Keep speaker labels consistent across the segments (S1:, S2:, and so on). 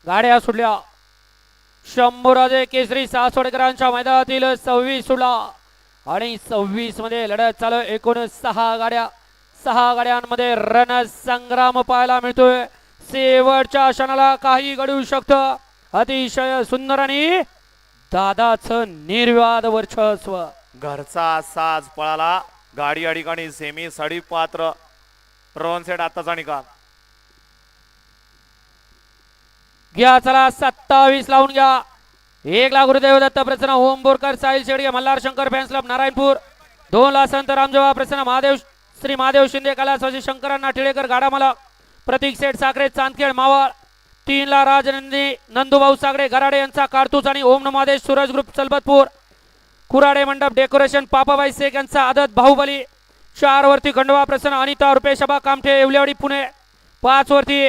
S1: गाड्या सुटल्या. शंभूराजे केसरी सासवडकरांच्या मैदानातील 26 सुटला आणि 26 मध्ये लढत चालू. एकूण 6 गाड्या. 6 गाड्यांमध्ये रणसंग्राम पाहायला मिळतोय. शेवटच्या क्षणाला काही घडू शकतं. अतिशय सुंदर आणि दादाचं निर्वाद वर्चस्व.
S2: घरचा साज पळाला. गाडी या ठिकाणी सेमी साठी पात्र. रोहन सेट आताचा निकाल
S1: घ्या चला. 27 लावून घ्या. 1 लाख गुरुदेव दत्त प्रसन्न ओम बोरकर साहिल शेडगे मल्हार शंकर फॅन्स क्लब नारायणपूर. 2 लाख संत रामजेवा प्रसन्न महादेव श्री महादेव शिंदे कैलासवासी शंकरांना टिळेकर गाडा मला प्रतीक सेठ साखरे चांदखेड मावळ. 3 लाख राजनंदी नंदूभाऊ सागडे गराडे यांचा कारतूस आणि ओम नमादेश सूरज ग्रुप चलबतपूर. कुराडे मंडप डेकोरेशन पापाबाई शेख यांचा आदत बाहुबली. 4 वरती खंडोबा प्रसन्न अनिता रुपेशबा कामठे येवलेवाडी पुणे. 5 वरती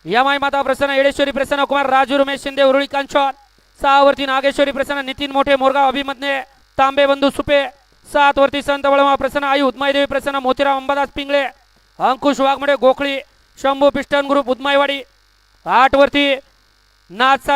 S1: यमाई माता प्रसन्न येडेश्वरी प्रसन्न कुमार राजू रमेश शिंदे उरुळी कांचन. 6 वरती नागेश्वरी प्रसन्न नितीन मोठे मोरगाव अभिमन्ये तांबे बंधू सुपे. 7 वरती संत बळमा प्रसन्न आई उदमाईदेवी प्रसन्न मोतीराम अंबादास पिंगळे अंकुश वाघमडे गोखळी शंभू पिस्टन ग्रुप उदमाईवाडी. 8 वरती नाथ